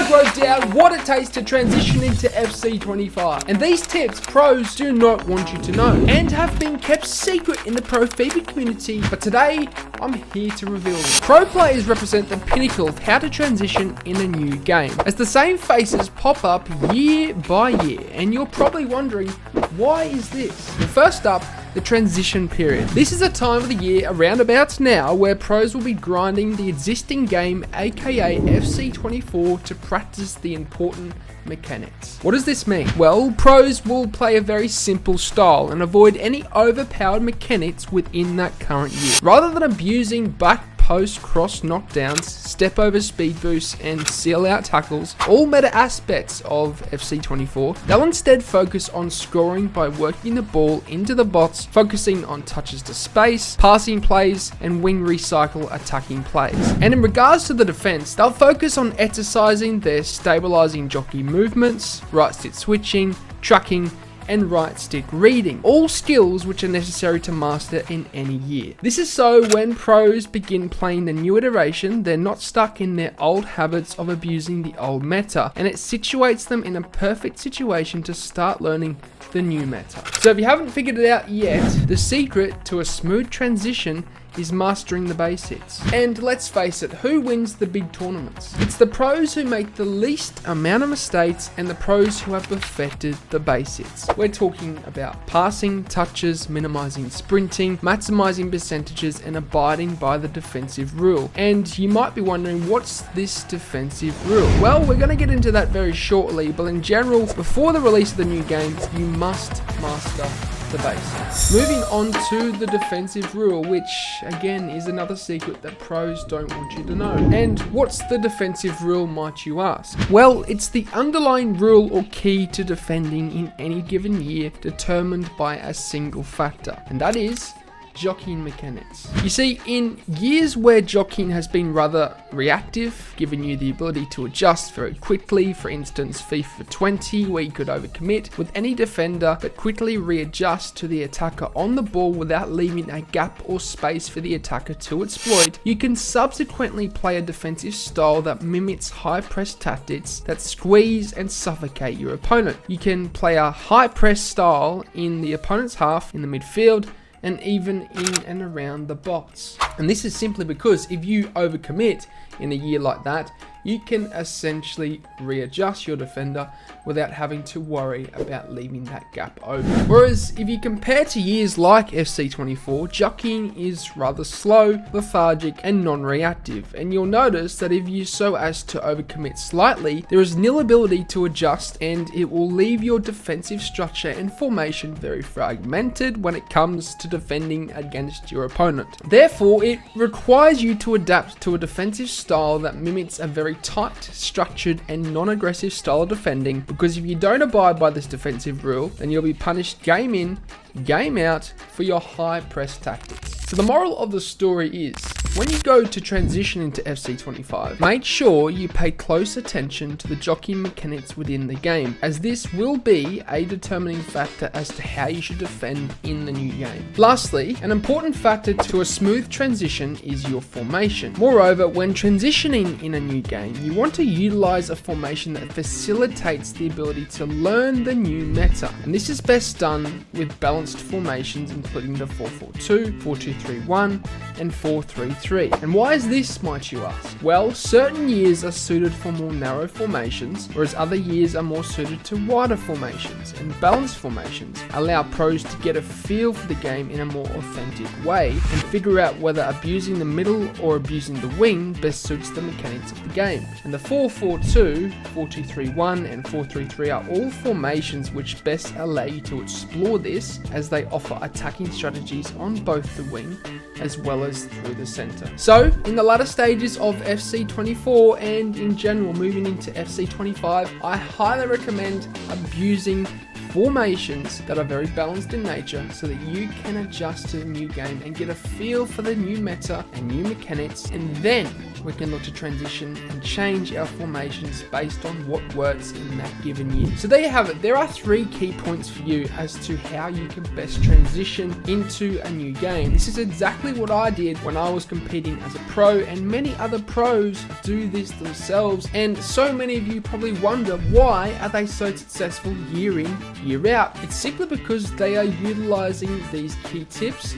wrote down what it takes to transition into FC25. And these tips pros do not want you to know and have been kept secret in the pro FIFA community, but today I'm here to reveal them. Pro players represent the pinnacle of how to transition in a new game, as the same faces pop up year by year, and you're probably wondering, why is this? Well, first up, the transition period. This is a time of the year around about now where pros will be grinding the existing game, aka FC24, to practice the important mechanics. What does this mean? Well, pros will play a very simple style and avoid any overpowered mechanics within that current year. Rather than abusing back post cross knockdowns, step over speed boosts, and seal out tackles, all meta aspects of FC24, they'll instead focus on scoring by working the ball into the box, focusing on touches to space, passing plays, and wing recycle attacking plays. And in regards to the defense, they'll focus on exercising their stabilizing jockey movements, right stick switching, tracking, and right stick reading, all skills which are necessary to master in any year. This is so when pros begin playing the new iteration, they're not stuck in their old habits of abusing the old meta, and it situates them in a perfect situation to start learning the new meta. So if you haven't figured it out yet, the secret to a smooth transition is mastering the basics. And let's face it, who wins the big tournaments? It's the pros who make the least amount of mistakes and the pros who have perfected the basics. We're talking about passing, touches, minimizing sprinting, maximizing percentages, and abiding by the defensive rule. And you might be wondering, what's this defensive rule? Well, we're going to get into that very shortly, but in general, before the release of the new games, you must master the basics. Moving on to the defensive rule, which again is another secret that pros don't want you to know. And what's the defensive rule, might you ask? Well, it's the underlying rule or key to defending in any given year, determined by a single factor, and that is jockeying mechanics. You see, in years where jockeying has been rather reactive, giving you the ability to adjust very quickly, for instance FIFA 20, where you could overcommit with any defender but quickly readjust to the attacker on the ball without leaving a gap or space for the attacker to exploit, you can subsequently play a defensive style that mimics high press tactics that squeeze and suffocate your opponent. You can play a high press style in the opponent's half, in the midfield, and even in and around the box. And this is simply because if you overcommit in a year like that, you can essentially readjust your defender without having to worry about leaving that gap open. Whereas if you compare to years like FC24, jockeying is rather slow, lethargic, and non-reactive, and you'll notice that if you so as to overcommit slightly, there is nil ability to adjust, and it will leave your defensive structure and formation very fragmented when it comes to defending against your opponent. Therefore, it requires you to adapt to a defensive style that mimics a very tight, structured, and non-aggressive style of defending, because if you don't abide by this defensive rule, then you'll be punished game in, game out for your high press tactics. So the moral of the story is, when you go to transition into FC25, make sure you pay close attention to the jockeying mechanics within the game, as this will be a determining factor as to how you should defend in the new game. Lastly, an important factor to a smooth transition is your formation. Moreover, when transitioning in a new game, you want to utilize a formation that facilitates the ability to learn the new meta, and this is best done with balanced formations including the 4-4-2, 4-2-3-1, and 4-3-3. And why is this, might you ask? Well, certain years are suited for more narrow formations, whereas other years are more suited to wider formations, and balanced formations allow pros to get a feel for the game in a more authentic way and figure out whether abusing the middle or abusing the wing best suits the mechanics of the game. And the 4-4-2, 4-2-3-1, and 4-3-3 are all formations which best allow you to explore this, as they offer attacking strategies on both the wing as well as through the center. So in the latter stages of FC24 and in general moving into FC25, I highly recommend abusing formations that are very balanced in nature so that you can adjust to the new game and get a feel for the new meta and new mechanics, and then we can look to transition and change our formations based on what works in that given year. So there you have it. There are 3 key points for you as to how you can best transition into a new game. This is exactly what I did when I was competing as a pro, and many other pros do this themselves. And so many of you probably wonder, why are they so successful year in, year out? It's simply because they are utilizing these key tips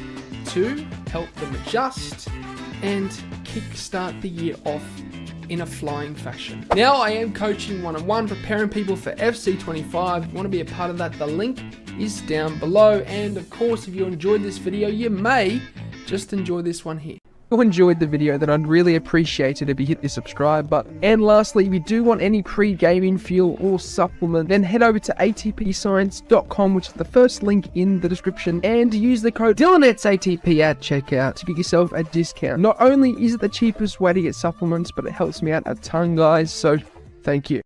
to help them adjust and kickstart the year off in a flying fashion. Now I am coaching one-on-one, preparing people for FC25. If you want to be a part of that, the link is down below. And of course, if you enjoyed this video, you may just enjoy this one here. If you enjoyed the video, then I'd really appreciate it if you hit the subscribe button. And lastly, if you do want any pre-gaming fuel or supplement, then head over to atpscience.com, which is the first link in the description, and use the code DylanEtsATP at checkout to get yourself a discount. Not only is it the cheapest way to get supplements, but it helps me out a ton, guys, so thank you.